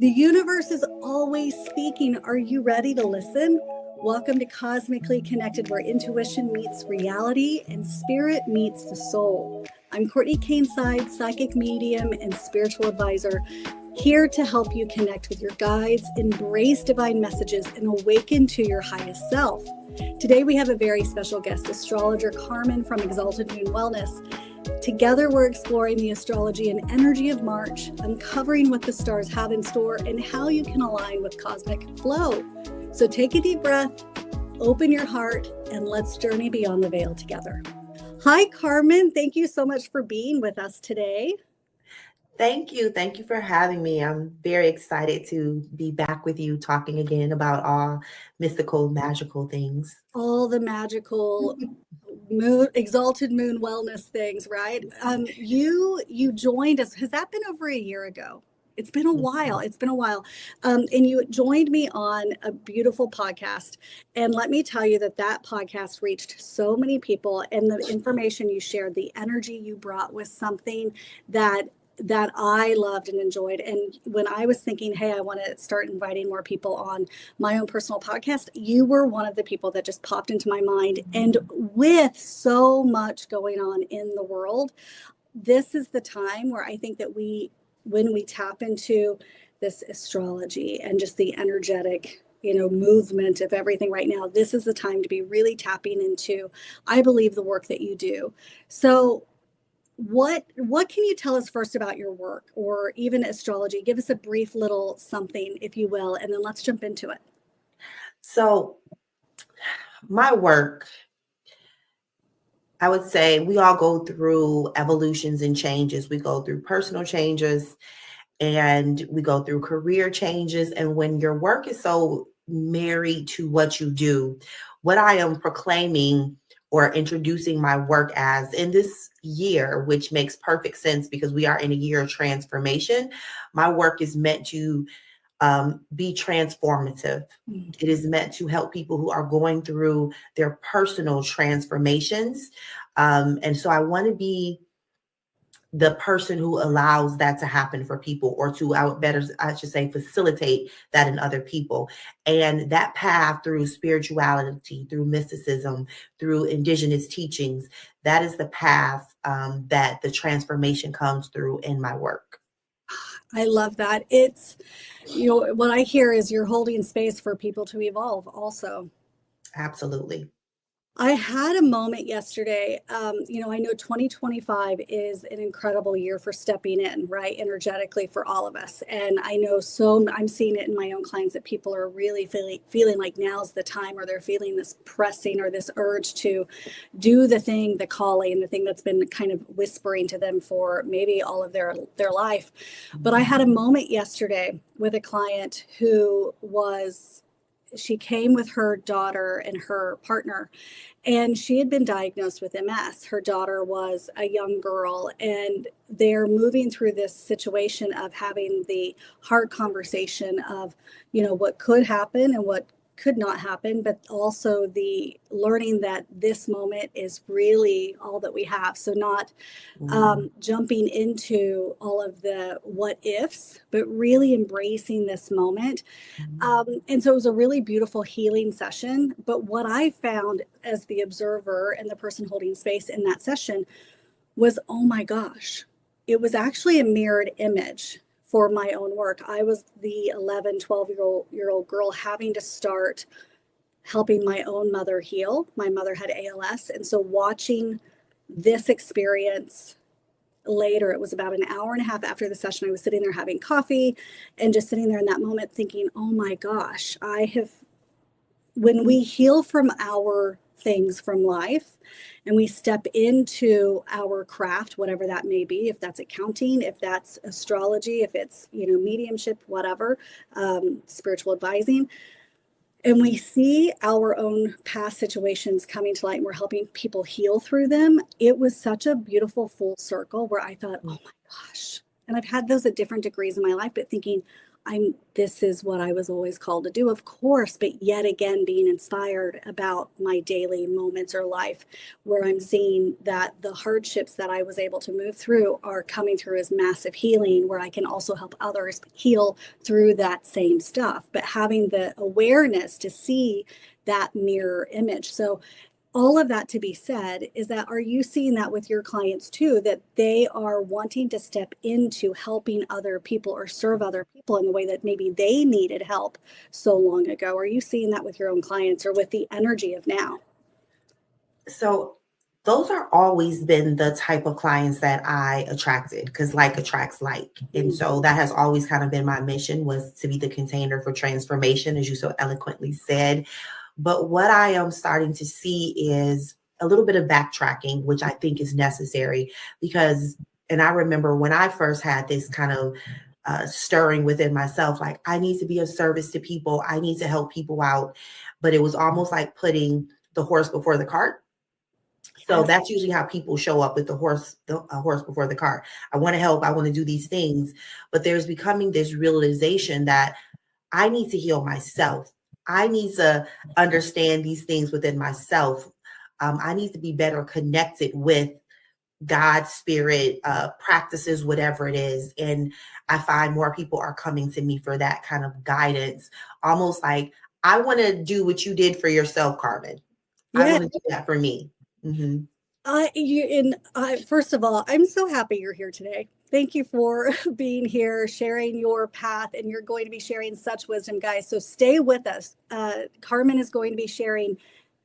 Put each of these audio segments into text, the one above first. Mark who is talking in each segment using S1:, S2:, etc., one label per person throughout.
S1: The universe is always speaking. Are you ready to listen? Welcome to Cosmically Connected, where intuition meets reality and spirit meets the soul. I'm Cortney Kane Sides, psychic medium and spiritual advisor, here to help you connect with your guides, embrace divine messages, and awaken to your highest self. Today, we have a very special guest, astrologer Carmen from Exalted Moon Wellness. Together, we're exploring the astrology and energy of March, uncovering what the stars have in store and how you can align with cosmic flow. So take a deep breath, open your heart, and let's journey beyond the veil together. Hi, Carmen. Thank you so much for being with us today.
S2: Thank you. Thank you for having me. I'm very excited to be back with you talking again about all mystical, magical things.
S1: All the magical Exalted Moon Wellness things, right? You joined us. Has that been over a year ago? It's been a while. It's been a while. And you joined me on a beautiful podcast. And let me tell you that podcast reached so many people, and the information you shared, the energy you brought was something that I loved and enjoyed. And when I was thinking, hey, I want to start inviting more people on my own personal podcast, you were one of the people that just popped into my mind. And with so much going on in the world, this is the time where I think that when we tap into this astrology and just the energetic movement of everything right now, this is the time to be really tapping into, I believe, the work that you do. So what can you tell us first about your work, or even astrology? Give us a brief little something, if you will, and then let's jump into it.
S2: So my work, I would say we all go through evolutions and changes. We go through personal changes and we go through career changes. And when your work is so married to what you do, what I am proclaiming or introducing my work as in this year, which makes perfect sense because we are in a year of transformation, my work is meant to be transformative. It is meant to help people who are going through their personal transformations. And so I want to be the person who allows that to happen for people, or I should say, facilitate that in other people. And that path through spirituality, through mysticism, through indigenous teachings, that is the path that the transformation comes through in my work.
S1: I love that. It's, what I hear is you're holding space for people to evolve also.
S2: Absolutely.
S1: I had a moment yesterday. I know 2025 is an incredible year for stepping in, right, energetically for all of us. And I know I'm seeing it in my own clients that people are really feeling like now's the time, or they're feeling this pressing or this urge to do the thing, the calling, the thing that's been kind of whispering to them for maybe all of their life. But I had a moment yesterday with a client she came with her daughter and her partner, and she had been diagnosed with MS. Her daughter was a young girl, and they're moving through this situation of having the hard conversation of, what could happen and what could not happen, but also the learning that this moment is really all that we have. So not jumping into all of the what ifs, but really embracing this moment. And so it was a really beautiful healing session. But what I found as the observer and the person holding space in that session was, oh my gosh, it was actually a mirrored image for my own work. I was the 11, 12-year-old girl having to start helping my own mother heal. My mother had ALS. And so watching this experience later, it was about an hour and a half after the session, I was sitting there having coffee and just sitting there in that moment thinking, oh my gosh, when we heal from our things from life and we step into our craft, whatever that may be, if that's accounting, if that's astrology, if it's, mediumship, whatever, spiritual advising, and we see our own past situations coming to light and we're helping people heal through them, it was such a beautiful full circle where I thought, oh my gosh. And I've had those at different degrees in my life, but thinking, this is what I was always called to do, of course, but yet again, being inspired about my daily moments or life where I'm seeing that the hardships that I was able to move through are coming through as massive healing, where I can also help others heal through that same stuff, but having the awareness to see that mirror image. So all of that to be said is that, are you seeing that with your clients too, that they are wanting to step into helping other people or serve other people in the way that maybe they needed help so long ago? Are you seeing that with your own clients or with the energy of now?
S2: So those are always been the type of clients that I attracted, because like attracts like. And so that has always kind of been my mission, was to be the container for transformation, as you so eloquently said. But what I am starting to see is a little bit of backtracking, which I think is necessary, because, and I remember when I first had this kind of stirring within myself, like I need to be of service to people. I need to help people out. But it was almost like putting the horse before the cart. So
S1: Yes.
S2: that's usually how people show up with the horse before the cart. I want to help. I want to do these things. But there's becoming this realization that I need to heal myself. I need to understand these things within myself. I need to be better connected with God, spirit, practices, whatever it is. And I find more people are coming to me for that kind of guidance, almost like, I want to do what you did for yourself, Carmen. I
S1: Yeah.
S2: want to do that for me. Mm-hmm.
S1: First of all, I'm so happy you're here today. Thank you for being here, sharing your path, and you're going to be sharing such wisdom, guys. So stay with us. Carmen is going to be sharing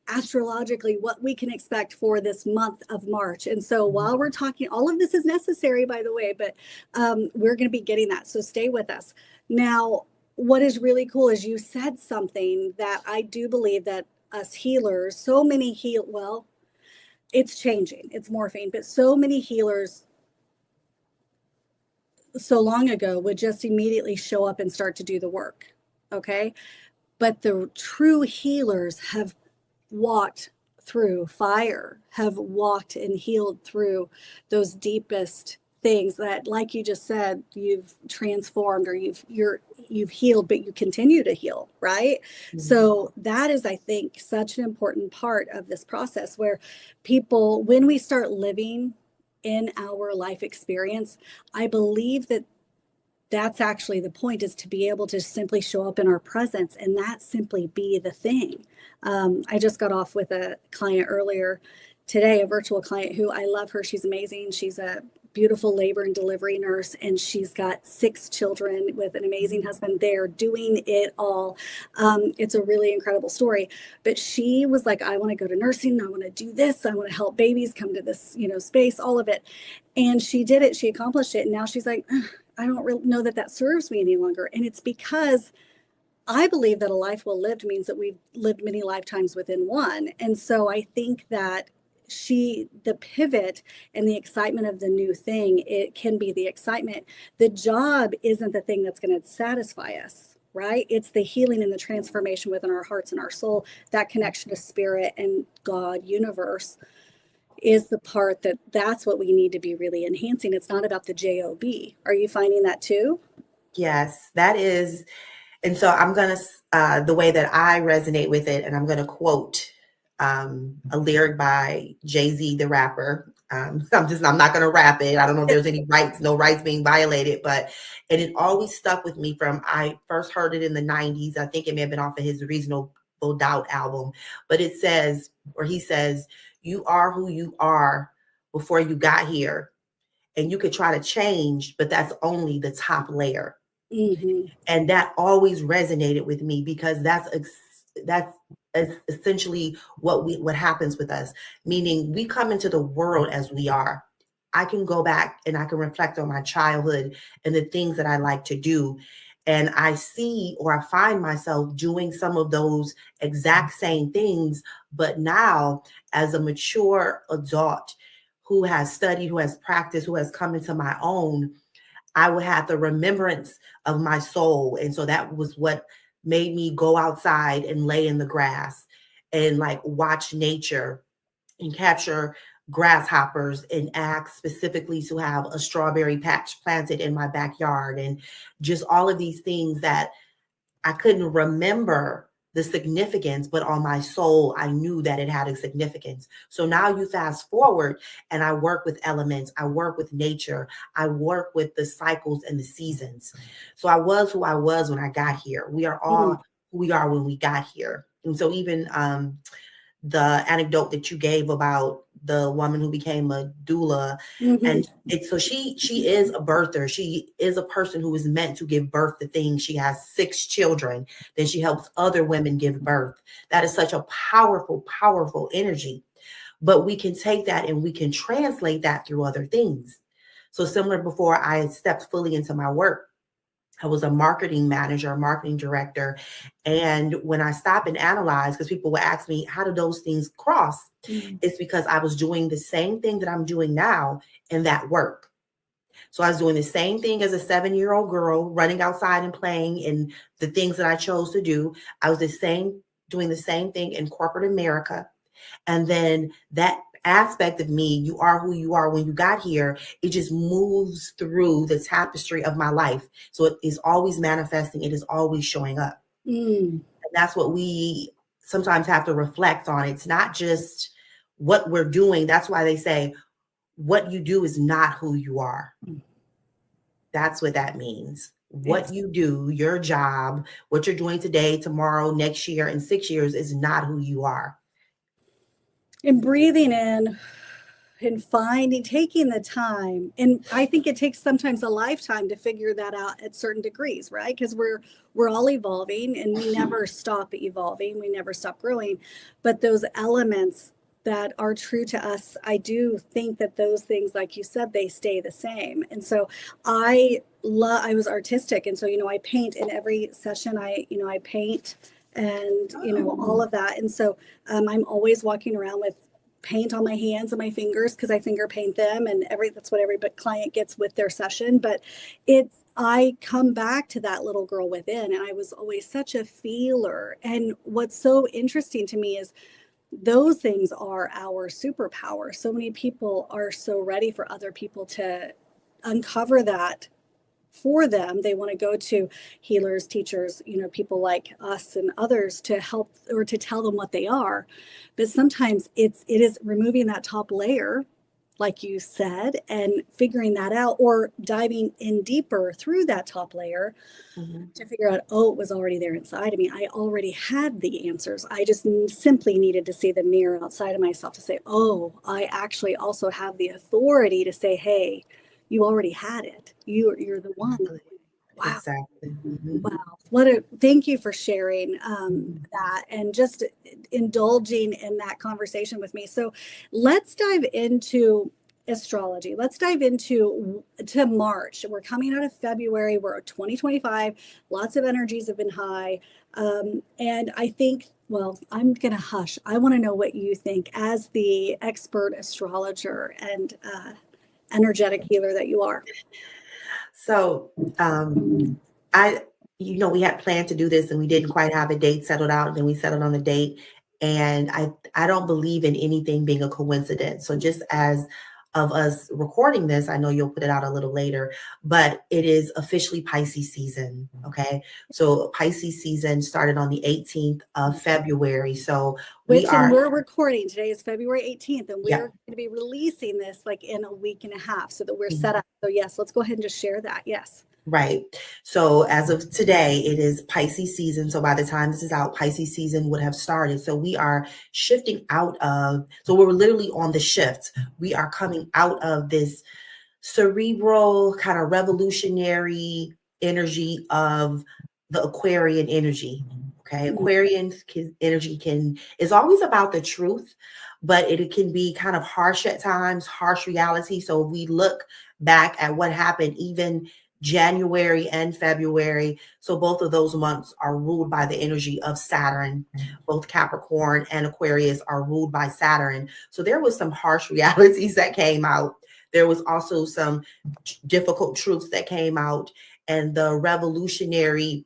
S1: astrologically what we can expect for this month of March. And so while we're talking, all of this is necessary, by the way, but we're going to be getting that. So stay with us. Now, what is really cool is you said something that I do believe that us healers, so many well, it's changing, it's morphing, but so many healers so long ago would just immediately show up and start to do the work. Okay. But the true healers have walked through fire, have walked and healed through those deepest things that, like you just said, you've transformed, or you've healed, but you continue to heal, right? Mm-hmm. So that is, I think, such an important part of this process, where people, when we start living in our life experience, I believe that that's actually the point, is to be able to simply show up in our presence and that simply be the thing. I just got off with a client earlier today, a virtual client who, I love her. She's amazing. She's a beautiful labor and delivery nurse, and she's got 6 children with an amazing husband. They're doing it all. It's a really incredible story. But she was like, I want to go to nursing. I want to do this. I want to help babies come to this, space, all of it. And she did it. She accomplished it. And now she's like, I don't really know that serves me any longer. And it's because I believe that a life well lived means that we've lived many lifetimes within one. And so I think that the pivot and the excitement of the new thing, it can be the excitement. The job isn't the thing that's going to satisfy us, right? It's the healing and the transformation within our hearts and our soul, that connection to spirit and God, universe, is the part that's what we need to be really enhancing. It's not about the job. Are you finding that too?
S2: Yes, that is. And so I'm going to, the way that I resonate with it, and I'm going to quote a lyric by Jay-Z, the rapper. I'm not going to rap it. I don't know if there's no rights being violated, and it always stuck with me from, I first heard it in the 90s. I think it may have been off of his Reasonable Doubt album, but he says, you are who you are before you got here. And you could try to change, but that's only the top layer. Mm-hmm. And that always resonated with me, because that's essentially what happens with us. Meaning, we come into the world as we are. I can go back and I can reflect on my childhood and the things that I like to do. And I see, or I find myself doing some of those exact same things, but now as a mature adult who has studied, who has practiced, who has come into my own, I would have the remembrance of my soul. And so that was what made me go outside and lay in the grass and like watch nature and capture grasshoppers and asked specifically to have a strawberry patch planted in my backyard, and just all of these things that I couldn't remember the significance, but on my soul, I knew that it had a significance. So now you fast forward and I work with elements, I work with nature, I work with the cycles and the seasons. So I was who I was when I got here. We are all who we are when we got here. And so even the anecdote that you gave about the woman who became a doula, and so she is a birther. She is a person who is meant to give birth to things. She has 6 children. Then she helps other women give birth. That is such a powerful energy. But we can take that and we can translate that through other things. So similar, before I stepped fully into my work, I was a marketing manager, a marketing director. And when I stop and analyze, because people will ask me, how do those things cross? It's because I was doing the same thing that I'm doing now in that work. So I was doing the same thing as a 7-year-old girl, running outside and playing, and the things that I chose to do. I was doing the same thing in corporate America. And then that aspect of me, you are who you are when you got here, it just moves through the tapestry of my life. So it is always manifesting. It is always showing up. And that's what we sometimes have to reflect on. It's not just what we're doing. That's why they say what you do is not who you are. That's what that means. What you do, your job, what you're doing today, tomorrow, next year, and 6 years is not who you are.
S1: And breathing in and taking the time. And I think it takes sometimes a lifetime to figure that out at certain degrees, right? Because we're all evolving and we never stop evolving. We never stop growing. But those elements that are true to us, I do think that those things, like you said, they stay the same. And so I was artistic. And so, I paint in every session. I paint and, all of that. And so I'm always walking around with paint on my hands and my fingers because I finger paint them, and that's what every client gets with their session. But I come back to that little girl within, and I was always such a feeler. And what's so interesting to me is those things are our superpower. So many people are so ready for other people to uncover that for them. They want to go to healers, teachers, people like us and others to help or to tell them what they are. But sometimes it is removing that top layer, like you said, and figuring that out, or diving in deeper through that top layer to figure out, it was already there inside of me. I already had the answers. I just simply needed to see the mirror outside of myself to say, I actually also have the authority to say, hey, you already had it. You're the one. Wow.
S2: Exactly.
S1: Wow. Thank you for sharing that and just indulging in that conversation with me. So let's dive into astrology. Let's dive into March. We're coming out of February. We're 2025. Lots of energies have been high. And I think, I'm going to hush. I want to know what you think as the expert astrologer and energetic healer that you are.
S2: So we had planned to do this and we didn't quite have a date settled out, and then we settled on a date. And I don't believe in anything being a coincidence. So just as of us recording this, I know you'll put it out a little later, but it is officially Pisces season. Okay. So Pisces season started on the 18th of February. So we're
S1: recording. Today is February 18th, and we're going to be releasing this like in a week and a half so that we're set up. So yes, let's go ahead and just share that. Yes.
S2: Right. So as of today, it is Pisces season. So by the time this is out, Pisces season would have started. So we are shifting so we're literally on the shift. We are coming out of this cerebral kind of revolutionary energy of the Aquarian energy. Okay. Aquarian energy is always about the truth, but it can be kind of harsh at times, harsh reality. So we look back at what happened even January and February. So both of those months are ruled by the energy of Saturn. Both Capricorn and Aquarius are ruled by Saturn. So there was some harsh realities that came out. There was also some difficult truths that came out, and the revolutionary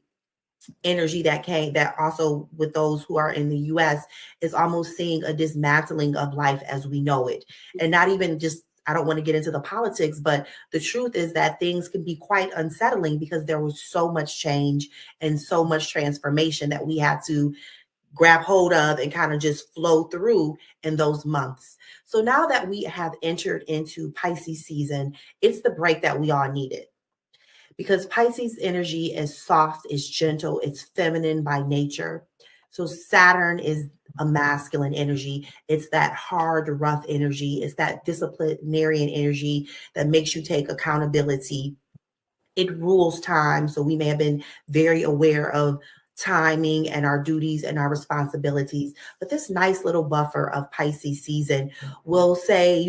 S2: energy that came, that also with those who are in the US, is almost seeing a dismantling of life as we know it. And not even just, I don't want to get into the politics, but the truth is that things can be quite unsettling because there was so much change and so much transformation that we had to grab hold of and kind of just flow through in those months. So now that we have entered into Pisces season, it's the break that we all needed, because Pisces energy is soft, it's gentle, it's feminine by nature. So Saturn is a masculine energy. It's that hard, rough energy. It's that disciplinarian energy that makes you take accountability. It rules time. So we may have been very aware of timing and our duties and our responsibilities. But this nice little buffer of Pisces season will say,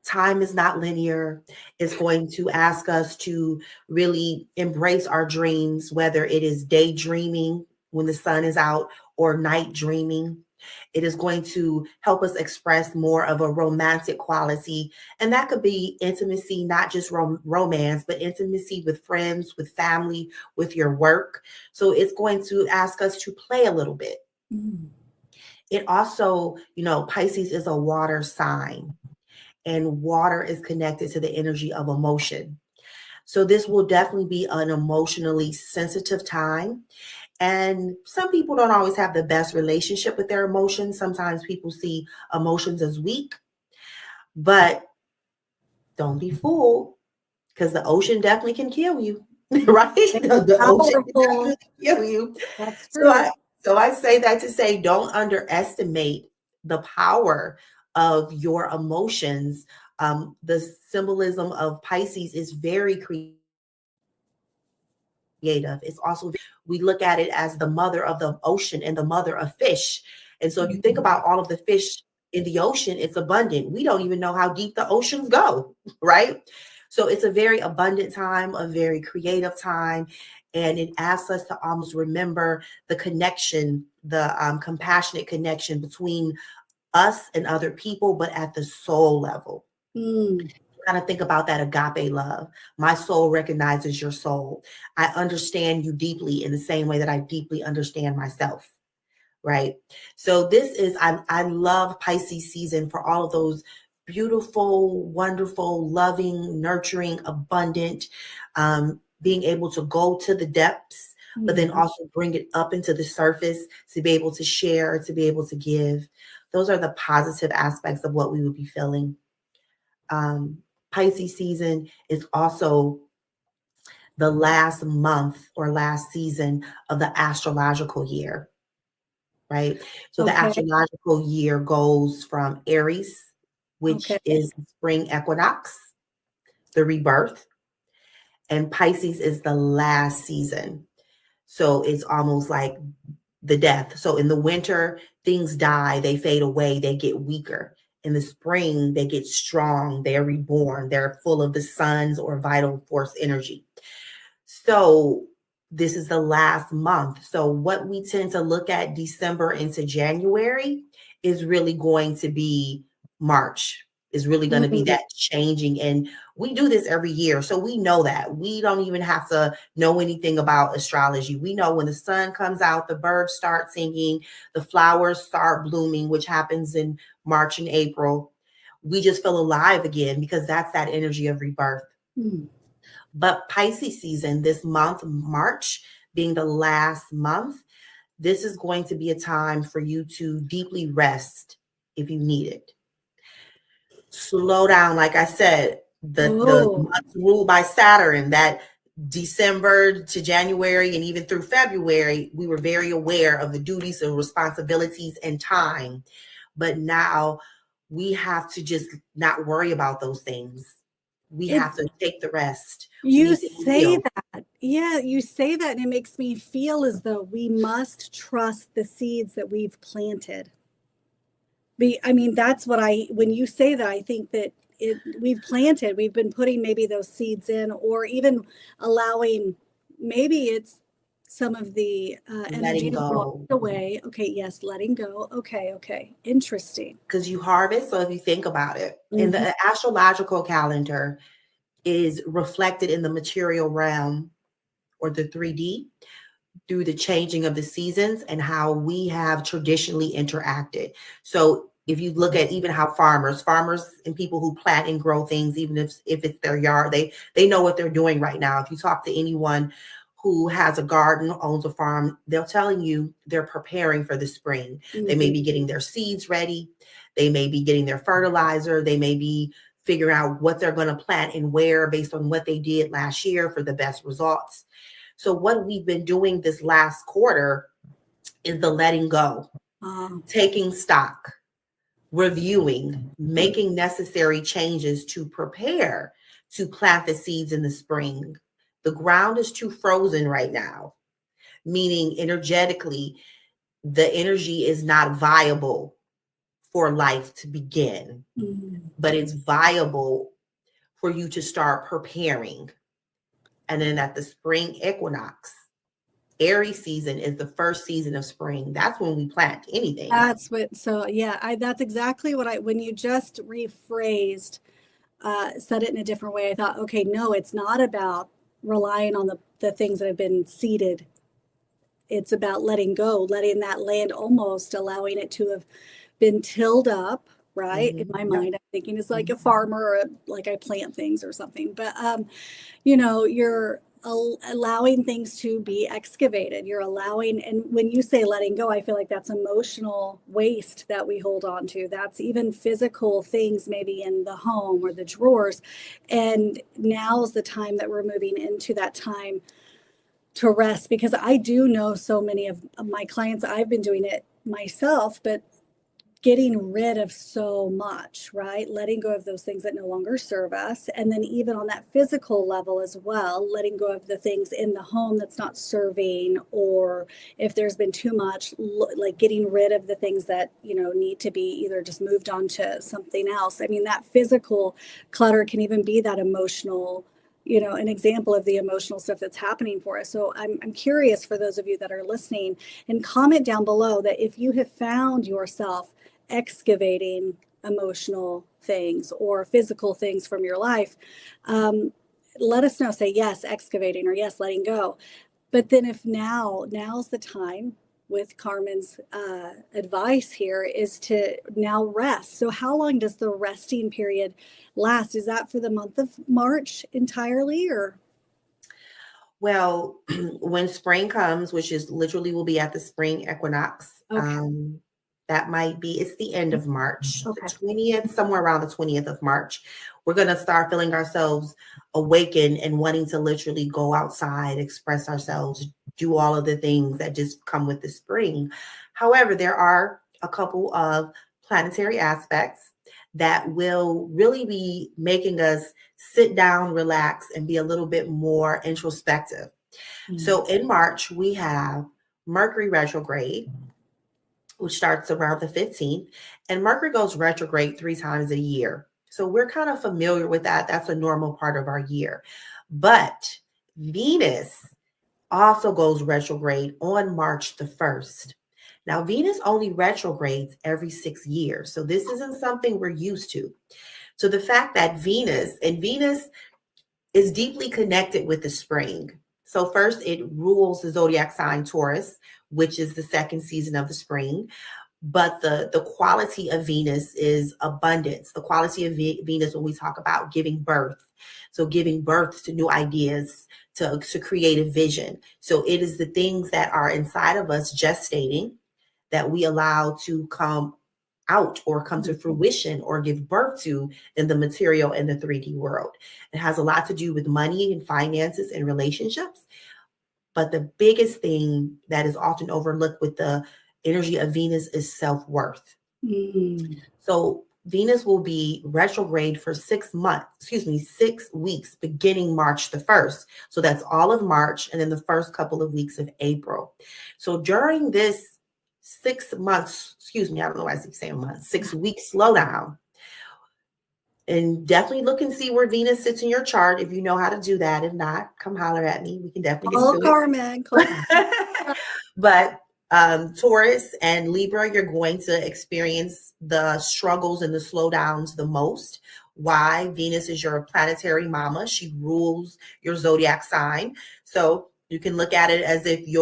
S2: time is not linear. It's going to ask us to really embrace our dreams, whether it is daydreaming when the sun is out or night dreaming. It is going to help us express more of a romantic quality. And that could be intimacy, not just romance, but intimacy with friends, with family, with your work. So it's going to ask us to play a little bit. It also, Pisces is a water sign, and water is connected to the energy of emotion. So this will definitely be an emotionally sensitive time. And some people don't always have the best relationship with their emotions. Sometimes people see emotions as weak, but don't be fooled, because the ocean definitely can kill you, right? The ocean can
S1: Powerful.
S2: definitely kill you.
S1: That's
S2: So
S1: true.
S2: I say that to say, don't underestimate the power of your emotions. The symbolism of Pisces is very creative. It's also, we look at it as the mother of the ocean and the mother of fish. And so if you think about all of the fish in the ocean, it's abundant. We don't even know how deep the oceans go, right? So it's a very abundant time, a very creative time. And it asks us to almost remember the connection, the compassionate connection between us and other people, but at the soul level. Kind of think about that agape love. My soul recognizes your soul. I understand you deeply in the same way that I deeply understand myself. Right. So this is, I love Pisces season for all of those beautiful, wonderful, loving, nurturing, abundant, being able to go to the depths, but then also bring it up into the surface to be able to share, to be able to give. Those are the positive aspects of what we would be feeling. Pisces season is also the last month or last season of the astrological year, right? So the
S1: Okay.
S2: astrological year goes from Aries, which
S1: Okay.
S2: is spring equinox, the rebirth, and Pisces is the last season. So it's almost like the death. So in the winter, things die, they fade away, they get weaker. In the spring, they get strong, they're reborn, they're full of the sun's or vital force energy. So this is the last month. So what we tend to look at December into January is really going to be March, is really going to be that changing. And we do this every year. So we know that. We don't even have to know anything about astrology. We know when the sun comes out, the birds start singing, the flowers start blooming, which happens in March and April. We just feel alive again because that's that energy of rebirth. But Pisces season, this month, March being the last month, this is going to be a time for you to deeply rest if you need it. Slow down, like I said, the months ruled by Saturn, that December to January and even through February, we were very aware of the duties and responsibilities and time. But now we have to just not worry about those things. We have to take the rest.
S1: You say that. Yeah, you say that, and it makes me feel as though we must trust the seeds that we've planted. I mean, that's what when you say that, I think that we've been putting maybe those seeds in, or even allowing, maybe it's some of the energy to walk away. Okay, yes, letting go. Okay, interesting.
S2: Because you harvest. So if you think about it, in the astrological calendar is reflected in the material realm or the 3D. through the changing of the seasons and how we have traditionally interacted. So if you look at even how farmers and people who plant and grow things, even if it's their yard, they know what they're doing right now. If you talk to anyone who has a garden, owns a farm, they're telling you they're preparing for the spring. They may be getting their seeds ready. They may be getting their fertilizer. They may be figuring out what they're going to plant and where based on what they did last year for the best results. So what we've been doing this last quarter is the letting go, taking stock, reviewing, making necessary changes to prepare to plant the seeds in the spring. The ground is too frozen right now, meaning energetically, the energy is not viable for life to begin, but it's viable for you to start preparing. And then at the spring equinox, Aries season is the first season of spring. That's when we plant anything.
S1: That's exactly what when you just rephrased, said it in a different way, I thought, okay, no, it's not about relying on the things that have been seeded. It's about letting go, letting that land, almost allowing it to have been tilled up, right? In my mind, I'm thinking it's like a farmer, or like I plant things or something. But, you're allowing things to be excavated. You're allowing, and when you say letting go, I feel like that's emotional waste that we hold on to. That's even physical things, maybe in the home or the drawers. And now's the time that we're moving into that time to rest, because I do know so many of my clients, I've been doing it myself, but getting rid of so much, right? Letting go of those things that no longer serve us. And then even on that physical level as well, letting go of the things in the home that's not serving, or if there's been too much, like getting rid of the things that, need to be either just moved on to something else. I mean, that physical clutter can even be that emotional, an example of the emotional stuff that's happening for us. So I'm curious, for those of you that are listening, and comment down below that if you have found yourself excavating emotional things or physical things from your life, let us know. Say yes, excavating, or yes, letting go. But then if now's the time, with Carmen's advice here, is to now rest. So how long does the resting period last? Is that for the month of March entirely, or?
S2: Well, when spring comes, which is literally will be at the spring equinox, that might be, it's the end of March, the 20th, somewhere around the 20th of March. We're going to start feeling ourselves awaken and wanting to literally go outside, express ourselves, do all of the things that just come with the spring. However, there are a couple of planetary aspects that will really be making us sit down, relax, and be a little bit more introspective. So in March, we have Mercury retrograde, which starts around the 15th, and Mercury goes retrograde 3 times a year. So we're kind of familiar with that. That's a normal part of our year. But Venus also goes retrograde on March the 1st. Now, Venus only retrogrades every 6 years. So this isn't something we're used to. So the fact that Venus is deeply connected with the spring. So first, it rules the zodiac sign Taurus, which is the second season of the spring. But the quality of Venus is abundance. The quality of Venus, when we talk about giving birth, so giving birth to new ideas, to create a vision. So it is the things that are inside of us gestating that we allow to come out or come to fruition or give birth to in the material and the 3D world. It has a lot to do with money and finances and relationships. But the biggest thing that is often overlooked with the energy of Venus is self-worth. So Venus will be retrograde for 6 weeks, beginning March the 1st. So that's all of March and then the first couple of weeks of April. So during this 6 months, I don't know why I keep saying months, 6 weeks slowdown. And definitely look and see where Venus sits in your chart if you know how to do that. If not, come holler at me. We can definitely get to
S1: Carmen.
S2: But Taurus and Libra, you're going to experience the struggles and the slowdowns the most. Why? Venus is your planetary mama. She rules your zodiac sign. So You can look at it as if if you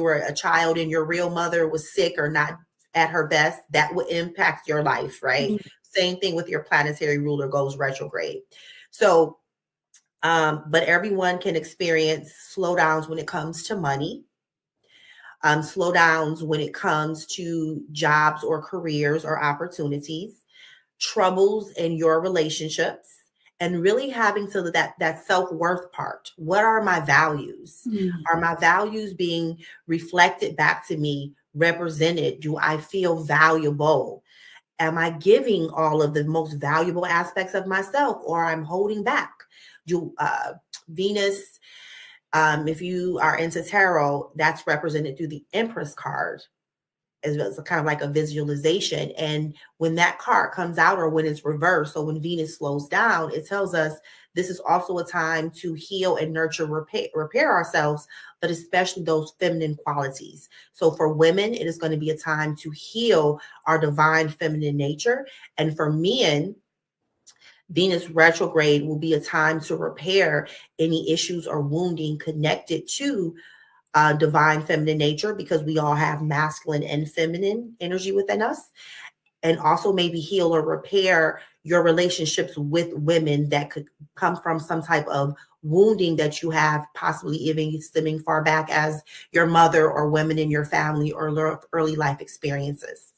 S2: were a child and your real mother was sick or not at her best, that would impact your life, right?
S1: Mhm.
S2: Same thing with your planetary ruler goes retrograde. So, but everyone can experience slowdowns when it comes to money, slowdowns when it comes to jobs or careers or opportunities, troubles in your relationships, and really having to that self-worth part. What are my values?
S1: Mm.
S2: Are my values being reflected back to me, represented? Do I feel valuable? Am I giving all of the most valuable aspects of myself, or I'm holding back? Do Venus, if you are into tarot, that's represented through the Empress card, as well as kind of like a visualization. And when that card comes out, or when it's reversed, so when Venus slows down, it tells us this is also a time to heal and nurture, repair ourselves, but especially those feminine qualities. So for women, it is going to be a time to heal our divine feminine nature. And for men, Venus retrograde will be a time to repair any issues or wounding connected to divine feminine nature, because we all have masculine and feminine energy within us. And also maybe heal or repair your relationships with women that could come from some type of wounding that you have, possibly even stemming far back as your mother or women in your family or early life experiences.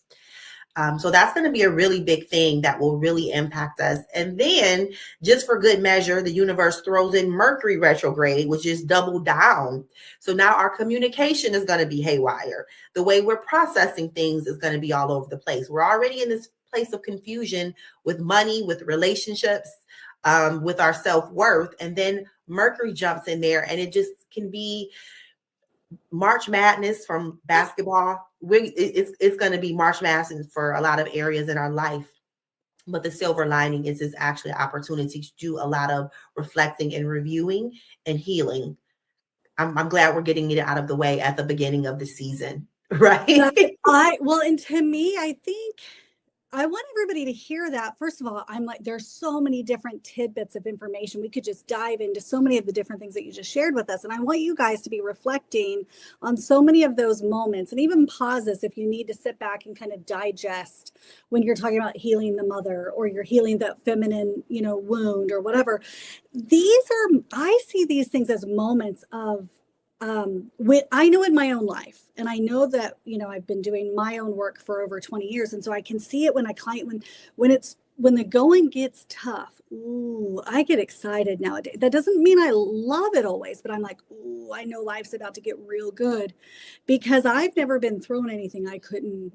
S2: So that's going to be a really big thing that will really impact us. And then, just for good measure, the universe throws in Mercury retrograde, which is double down. So now our communication is going to be haywire. The way we're processing things is going to be all over the place. We're already in this place of confusion with money, with relationships, with our self-worth. And then Mercury jumps in there, and it just can be March Madness from basketball. It's going to be March Madness for a lot of areas in our life. But the silver lining is it's actually an opportunity to do a lot of reflecting and reviewing and healing. I'm glad we're getting it out of the way at the beginning of the season, right?
S1: Well, and to me, I think I want everybody to hear that. First of all, I'm like, there's so many different tidbits of information. We could just dive into so many of the different things that you just shared with us. And I want you guys to be reflecting on so many of those moments, and even pauses if you need to sit back and kind of digest when you're talking about healing the mother, or you're healing that feminine, wound or whatever. I see these things as moments of, I know in my own life, and I know that, I've been doing my own work for over 20 years. And so I can see it when when the going gets tough. Ooh, I get excited nowadays. That doesn't mean I love it always, but I'm like, ooh, I know life's about to get real good, because I've never been thrown anything I couldn't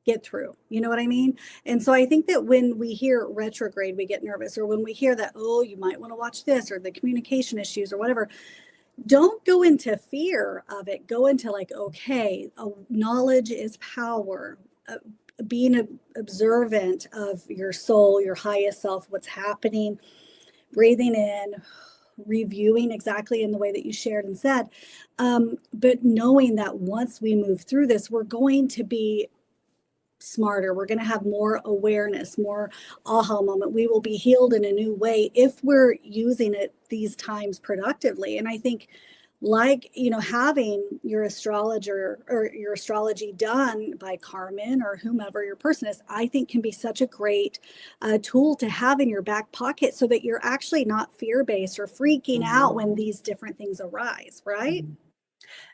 S1: get through. You know what I mean? And so I think that when we hear retrograde, we get nervous, or when we hear that, oh, you might want to watch this, or the communication issues or whatever. Don't go into fear of it. Go into like, okay, knowledge is power. Being observant of your soul, your highest self, what's happening, breathing in, reviewing exactly in the way that you shared and said. But knowing that once we move through this, we're going to be smarter. We're going to have more awareness, more aha moment. We will be healed in a new way if we're using it these times productively. And I think, like, having your astrologer or your astrology done by Carmen or whomever your person is, I think can be such a great tool to have in your back pocket, so that you're actually not fear-based or freaking out when these different things arise, right?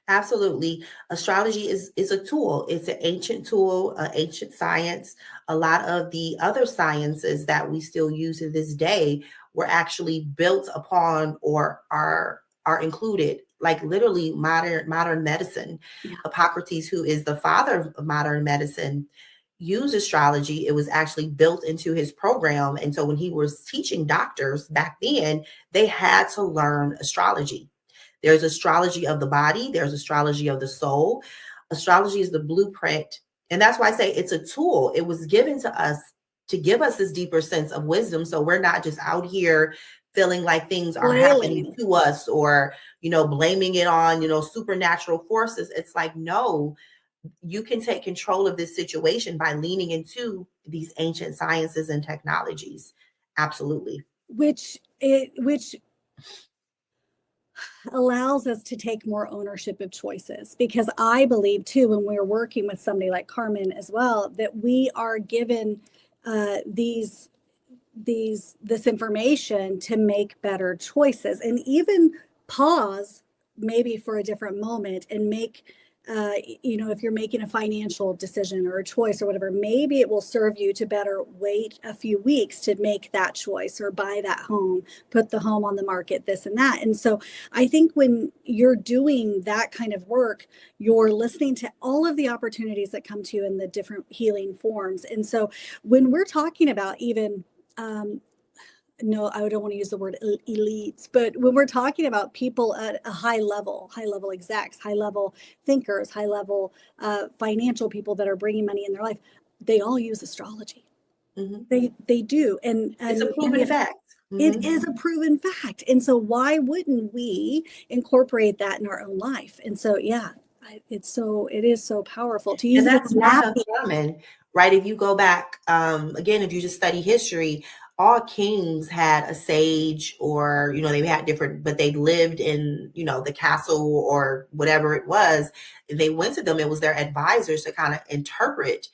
S2: Absolutely. Astrology is a tool. It's an ancient tool, ancient science. A lot of the other sciences that we still use to this day were actually built upon or are included, like literally modern medicine.
S1: Yeah.
S2: Hippocrates, who is the father of modern medicine, used astrology. It was actually built into his program. And so when he was teaching doctors back then, they had to learn astrology. There's astrology of the body. There's astrology of the soul. Astrology is the blueprint. And that's why I say it's a tool. It was given to us to give us this deeper sense of wisdom. So we're not just out here feeling like things are happening to us, or, blaming it on, supernatural forces. It's like, no, you can take control of this situation by leaning into these ancient sciences and technologies. Absolutely.
S1: Which allows us to take more ownership of choices, because I believe too, when we're working with somebody like Carmen as well, that we are given this information to make better choices, and even pause maybe for a different moment and make if you're making a financial decision or a choice or whatever, maybe it will serve you to better wait a few weeks to make that choice or buy that home, put the home on the market, this and that. And so I think when you're doing that kind of work, you're listening to all of the opportunities that come to you in the different healing forms. And so when we're talking about even no, I don't want to use the word elites, but when we're talking about people at a high level execs, high level thinkers, high level financial people that are bringing money in their life, they all use astrology.
S2: Mm-hmm.
S1: They do, and
S2: It's a proven fact.
S1: It
S2: Mm-hmm.
S1: is a proven fact, and so why wouldn't we incorporate that in our own life? And so, yeah, it is so powerful to use
S2: And
S1: it
S2: that's
S1: as
S2: not
S1: mapping.
S2: uncommon, right? If you go back, again, if you just study history, all kings had a sage, or, they had different, but they lived in, the castle or whatever it was. They went to them. It was their advisors to kind of interpret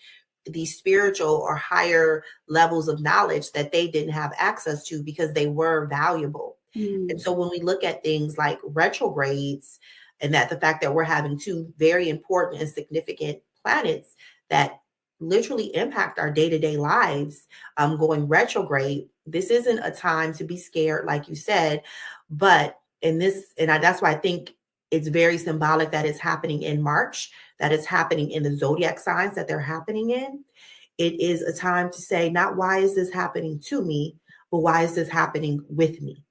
S2: these spiritual or higher levels of knowledge that they didn't have access to because they were valuable. And so when we look at things like retrogrades, and that the fact that we're having two very important and significant planets that literally impact our day-to-day lives going retrograde, this isn't a time to be scared, like you said, but that's why I think it's very symbolic that it's happening in March, that it's happening in the zodiac signs that they're happening in. It is a time to say, not why is this happening to me, but why is this happening with me?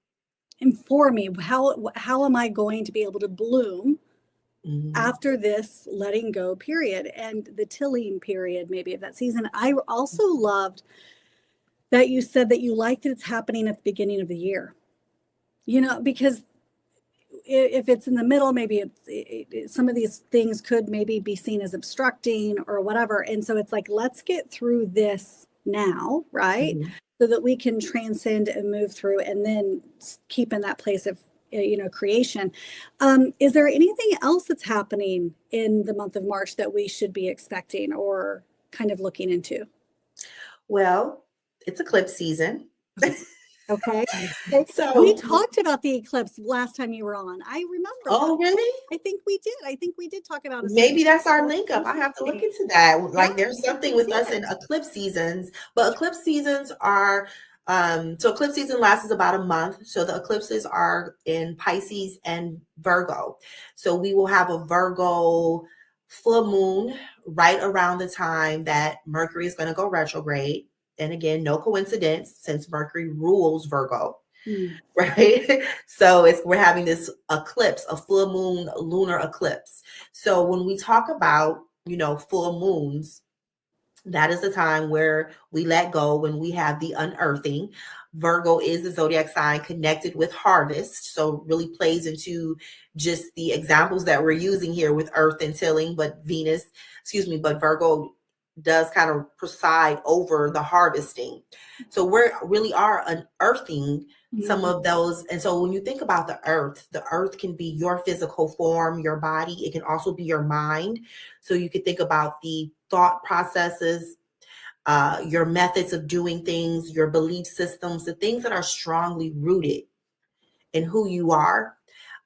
S1: And for me, how am I going to be able to bloom after this letting go period and the tilling period, maybe of that season? I also loved that you said that you like that it's happening at the beginning of the year, because if it's in the middle, maybe some of these things could maybe be seen as obstructing or whatever. And so it's like, let's get through this now, right?
S2: Mm-hmm.
S1: So that we can transcend and move through and then keep in that place of creation. Is there anything else that's happening in the month of March that we should be expecting or kind of looking into?
S2: Well, it's eclipse season.
S1: Okay.
S2: So
S1: We talked about the eclipse last time you were on. I remember
S2: oh,
S1: that.
S2: really?
S1: I think we did. I think we did talk about it.
S2: Maybe that's our link up. I have to look into that.
S1: Yeah,
S2: Like there's something with us in eclipse seasons, but eclipse seasons are so eclipse season lasts about a month. So the eclipses are in Pisces and Virgo. So we will have a Virgo full moon right around the time that Mercury is going to go retrograde. And again, no coincidence since Mercury rules Virgo. Right? So we're having this eclipse, a full moon lunar eclipse. So when we talk about, full moons, that is the time where we let go, when we have the unearthing. Virgo is the zodiac sign connected with harvest. So really plays into just the examples that we're using here with earth and tilling, but but Virgo does kind of preside over the harvesting. So we really are unearthing some of those. And so when you think about the earth can be your physical form, your body. It can also be your mind. So you could think about the thought processes, your methods of doing things, your belief systems, the things that are strongly rooted in who you are,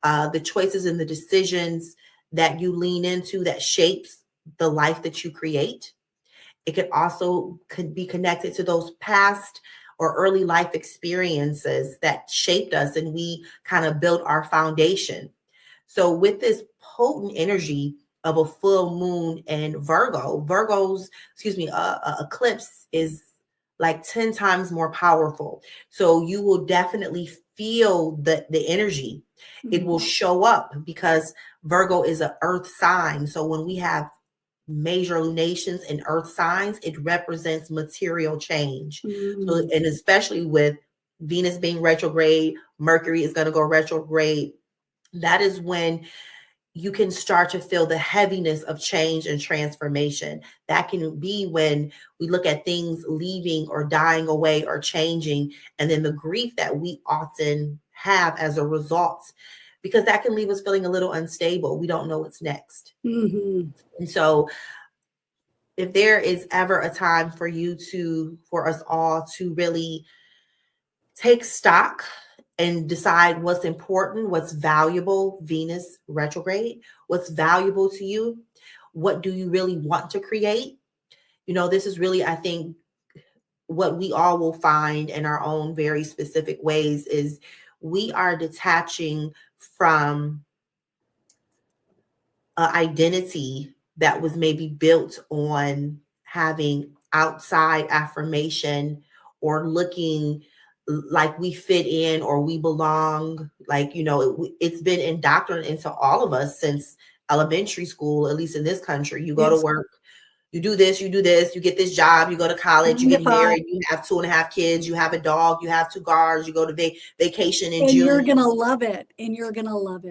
S2: the choices and the decisions that you lean into that shapes the life that you create. It could be connected to those past or early life experiences that shaped us, and we kind of built our foundation. So with this potent energy of a full moon and eclipse is like 10 times more powerful. So you will definitely feel the energy. It will show up because Virgo is an earth sign. So when we have major lunations and earth signs, it represents material change. So, and especially with Venus being retrograde, Mercury is going to go retrograde. That is when you can start to feel the heaviness of change and transformation. That can be when we look at things leaving or dying away or changing, and then the grief that we often have as a result. because that can leave us feeling a little unstable. We don't know what's next.
S1: Mm-hmm.
S2: And so if there is ever a time for us all to really take stock and decide what's important, what's valuable, Venus retrograde, what's valuable to you, what do you really want to create? This is really, I think, what we all will find in our own very specific ways is we are detaching from an identity that was maybe built on having outside affirmation or looking like we fit in or we belong. Like, it's been indoctrinated into all of us since elementary school, at least in this country. You go to
S1: Yes.
S2: work, you do this, you get this job, you go to college, you get married, you have 2.5 kids, you have a dog, you have 2 cars, you go to vacation in
S1: and
S2: June.
S1: you're gonna love it. You're gonna love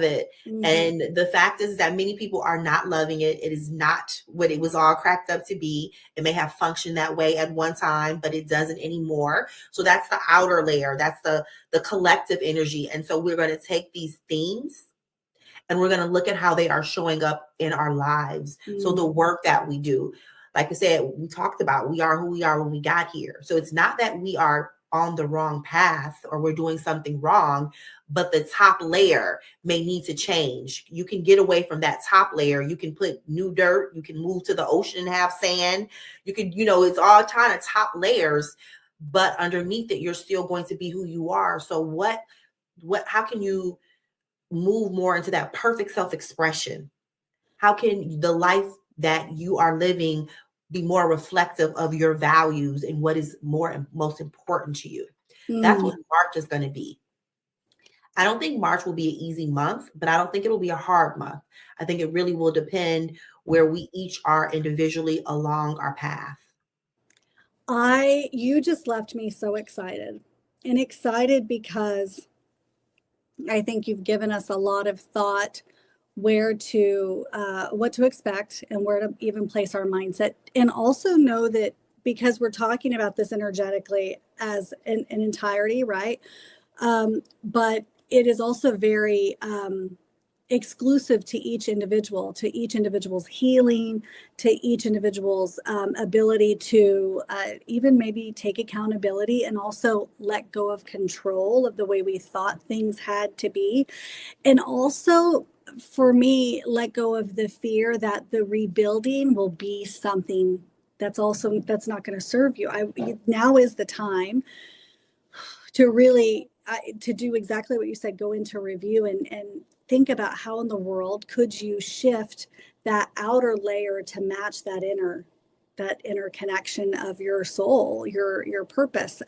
S1: it.
S2: Mm-hmm. And the fact is that many people are not loving it. It is not what it was all cracked up to be. It may have functioned that way at one time, but it doesn't anymore. So that's the outer layer. That's the collective energy. And so we're going to take these themes and we're going to look at how they are showing up in our lives. Mm-hmm. So the work that we do, like I said, we talked about, we are who we are when we got here. So it's not that we are on the wrong path or we're doing something wrong, but the top layer may need to change. You can get away from that top layer. You can put new dirt. You can move to the ocean and have sand. You can, it's all kind of top layers, but underneath it, you're still going to be who you are. So how can you move more into that perfect self-expression? How can the life that you are living be more reflective of your values and what is most important to you? That's what March is going to be. I don't think March will be an easy month, but I don't think it'll be a hard month. I think it really will depend where we each are individually along our path.
S1: You just left me so excited, and excited because I think you've given us a lot of thought what to expect and where to even place our mindset, and also know that because we're talking about this energetically as an entirety, right? But it is also very exclusive to each individual's healing, to each individual's ability to even maybe take accountability and also let go of control of the way we thought things had to be. And also, for me, let go of the fear that the rebuilding will be something that's not going to serve you. Now is the time to really to do exactly what you said, go into review and think about how in the world could you shift that outer layer to match that inner connection of your soul, your purpose.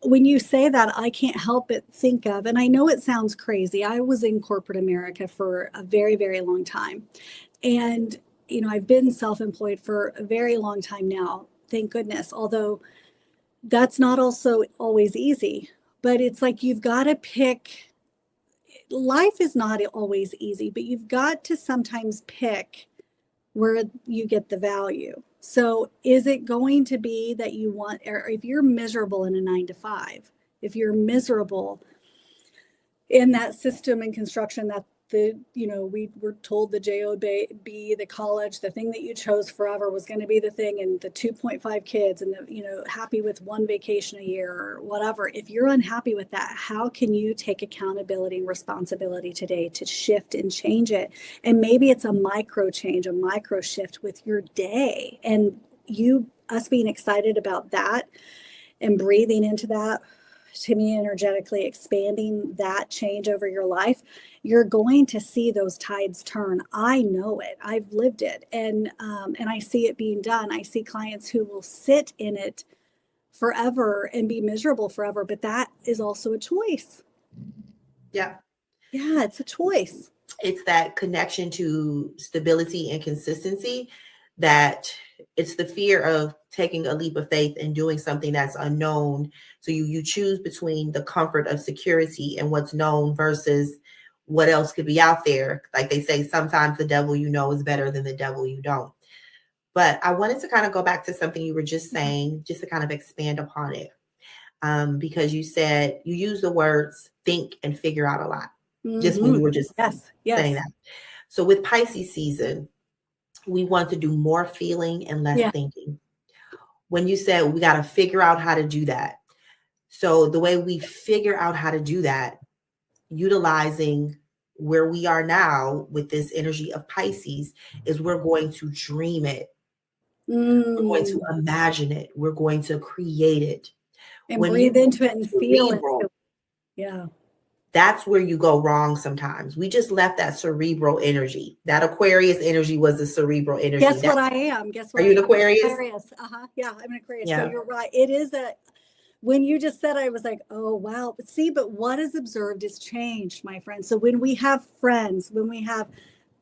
S1: When you say that, I can't help but think of, and I know it sounds crazy, I was in corporate America for a very, very long time. And, I've been self-employed for a very long time now, thank goodness, although that's not also always easy. But it's like you've got to pick. Life is not always easy, but you've got to sometimes pick where you get the value. So is it going to be that you want, or if you're miserable in a 9 to 5, if you're miserable in that system and construction that we were told the job, the college, the thing that you chose forever was going to be the thing, and the 2.5 kids, and happy with 1 vacation a year or whatever. If you're unhappy with that, how can you take accountability and responsibility today to shift and change it? And maybe it's a micro change, a micro shift with your day, and us being excited about that and breathing into that, to me, energetically expanding that change over your life, you're going to see those tides turn. I know it. I've lived it, and I see it being done. I see clients who will sit in it forever and be miserable forever, but that is also a choice.
S2: Yeah,
S1: it's a choice.
S2: It's that connection to stability and consistency, that it's the fear of taking a leap of faith and doing something that's unknown. So you choose between the comfort of security and what's known versus what else could be out there. Like they say, sometimes the devil you know is better than the devil you don't. But I wanted to kind of go back to something you were just saying, just to kind of expand upon it. Because you said you use the words think and figure out a lot. just when you were just
S1: Yes.
S2: saying
S1: Yes.
S2: that. So with Pisces season, we want to do more feeling and less
S1: Yeah.
S2: thinking. When you said we got to figure out how to do that. So the way we figure out how to do that, utilizing where we are now with this energy of Pisces, is we're going to dream it. We're going to imagine it. We're going to create it.
S1: And
S2: When you
S1: breathe into it and
S2: go
S1: feel it.
S2: cerebral,
S1: Yeah.
S2: that's where you go wrong sometimes. We just left that cerebral energy. That Aquarius energy was the cerebral energy.
S1: Guess what I am? Guess
S2: Are
S1: what
S2: you
S1: I
S2: an
S1: am?
S2: Aquarius?
S1: Aquarius. Yeah, I'm an Aquarius. So
S2: Yeah.
S1: you're right. It is when you just said, I was like, oh, wow. But see, but what is observed is changed, my friend. So when we have friends, when we have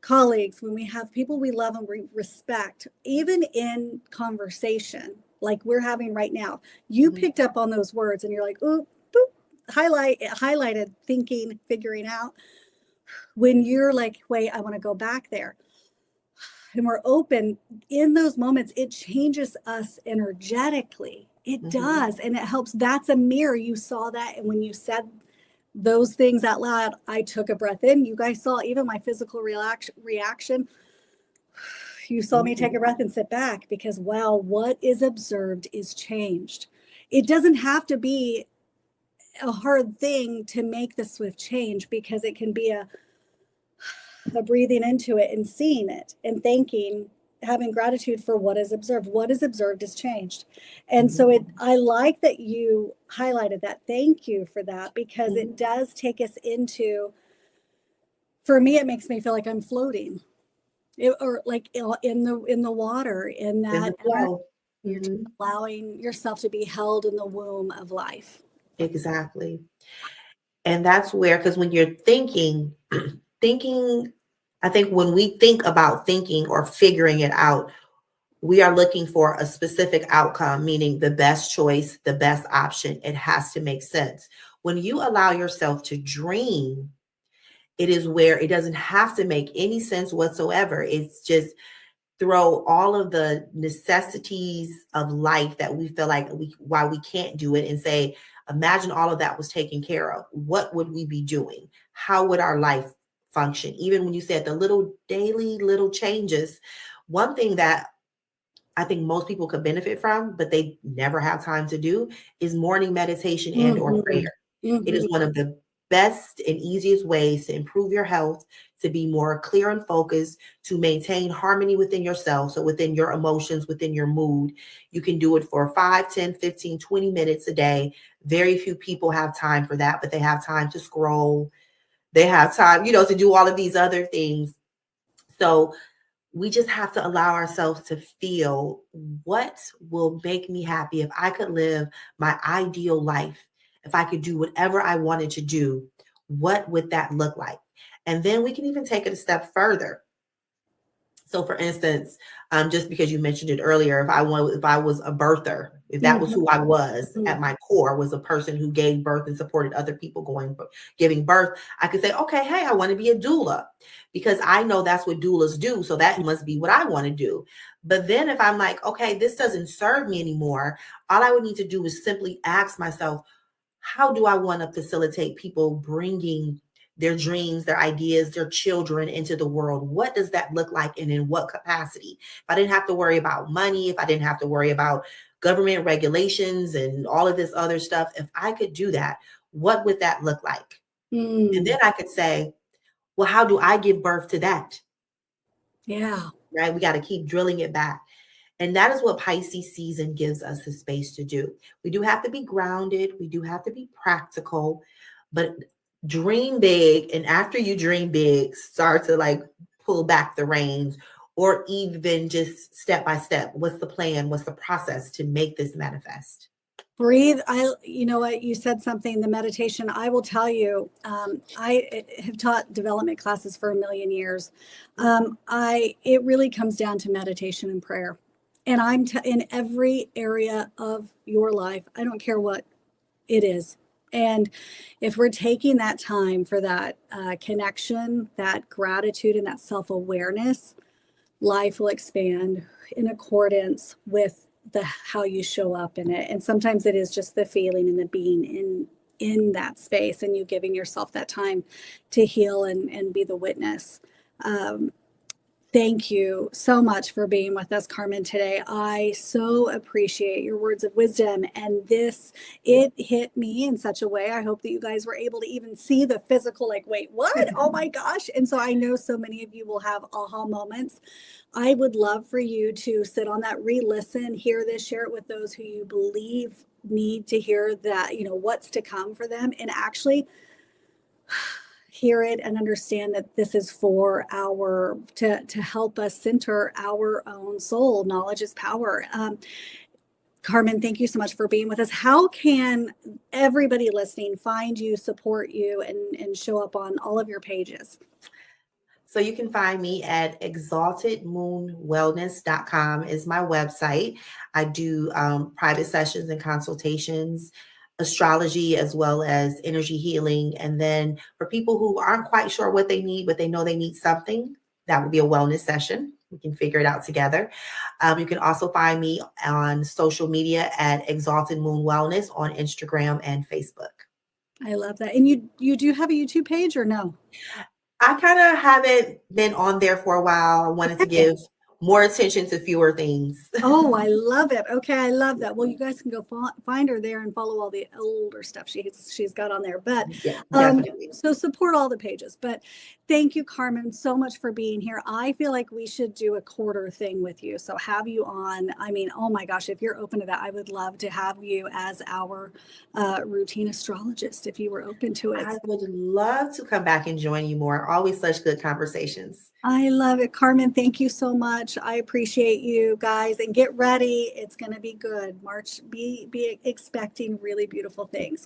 S1: colleagues, when we have people we love and respect, even in conversation like we're having right now, you picked up on those words and you're like, oh, boop, highlighted, thinking, figuring out. When you're like, wait, I want to go back there. And we're open in those moments, it changes us energetically. It does. And it helps. That's a mirror. You saw that. And when you said those things out loud, I took a breath in. You guys saw even my physical reaction. You saw me take a breath and sit back because, wow, what is observed is changed. It doesn't have to be a hard thing to make the swift change, because it can be a breathing into it and seeing it and thanking, having gratitude for what is observed. What is observed is changed. And so I like that you highlighted that. Thank you for that, because it does take us into, for me, it makes me feel like I'm floating, or like in the water, in that you're allowing yourself to be held in the womb of life.
S2: Exactly. And that's where, because when you're thinking, I think when we think about thinking or figuring it out, we are looking for a specific outcome, meaning the best choice, the best option. It has to make sense. When you allow yourself to dream, it is where it doesn't have to make any sense whatsoever. It's just throw all of the necessities of life that we feel like why we can't do it, and say, imagine all of that was taken care of. What would we be doing? How would our life function? Even when you said the little daily little changes, one thing that I think most people could benefit from, but they never have time to do, is morning meditation and or prayer. It is one of the best and easiest ways to improve your health, to be more clear and focused, to maintain harmony within yourself. So within your emotions, within your mood, you can do it for 5, 10, 15, 20 minutes a day. Very few people have time for that, but they have time to scroll. They have time, to do all of these other things. So we just have to allow ourselves to feel, what will make me happy if I could live my ideal life, if I could do whatever I wanted to do, what would that look like? And then we can even take it a step further. So for instance, just because you mentioned it earlier, if I was a birther, if that was who I was at my core, was a person who gave birth and supported other people giving birth, I could say, okay, hey, I want to be a doula, because I know that's what doulas do. So that must be what I want to do. But then if I'm like, okay, this doesn't serve me anymore, all I would need to do is simply ask myself, how do I want to facilitate people bringing their dreams, their ideas, their children into the world? What does that look like, and in what capacity? If I didn't have to worry about money, if I didn't have to worry about government regulations and all of this other stuff, if I could do that, what would that look like? And then I could say, well, how do I give birth to that?
S1: Yeah.
S2: Right? We got to keep drilling it back. And that is what Pisces season gives us the space to do. We do have to be grounded. We do have to be practical, but dream big. And after you dream big, start to pull back the reins, or even just step by step. What's the plan? What's the process to make this manifest?
S1: Breathe. You know what, you said something, the meditation. I will tell you, I have taught development classes for a million years. It really comes down to meditation and prayer. And I'm in every area of your life. I don't care what it is. And if we're taking that time for that connection, that gratitude, and that self-awareness, life will expand in accordance with how you show up in it. And sometimes it is just the feeling and the being in that space and you giving yourself that time to heal and be the witness. Thank you so much for being with us, Carmen, today. I so appreciate your words of wisdom. And it hit me in such a way. I hope that you guys were able to even see the physical, like, wait, what? Oh my gosh. And so I know so many of you will have aha moments. I would love for you to sit on that, re-listen, hear this, share it with those who you believe need to hear that, what's to come for them, and actually hear it and understand that this is for to help us center our own soul. Knowledge is power. Carmen, thank you so much for being with us. How can everybody listening find you, support you, and show up on all of your pages?
S2: So you can find me at exaltedmoonwellness.com is my website. I do private sessions and consultations, astrology, as well as energy healing. And then for people who aren't quite sure what they need, but they know they need something, that would be a wellness session. We can figure it out together. You can also find me on social media at Exalted Moon Wellness on Instagram and Facebook.
S1: I love that. And you do have a YouTube page or no?
S2: I kind of haven't been on there for a while. I wanted to give more attention to fewer things.
S1: Oh, I love it. Okay, I love that. Well, you guys can go find her there and follow all the older stuff she's got on there. But
S2: Yeah, definitely.
S1: so support all the pages. But thank you, Carmen, so much for being here. I feel like we should do a quarter thing with you. So have you on. I mean, oh my gosh, if you're open to that, I would love to have you as our routine astrologist if you were open to it.
S2: I would love to come back and join you more. Always such good conversations.
S1: I love it. Carmen, thank you so much. I appreciate you guys, and get ready. It's going to be good. March, be expecting really beautiful things.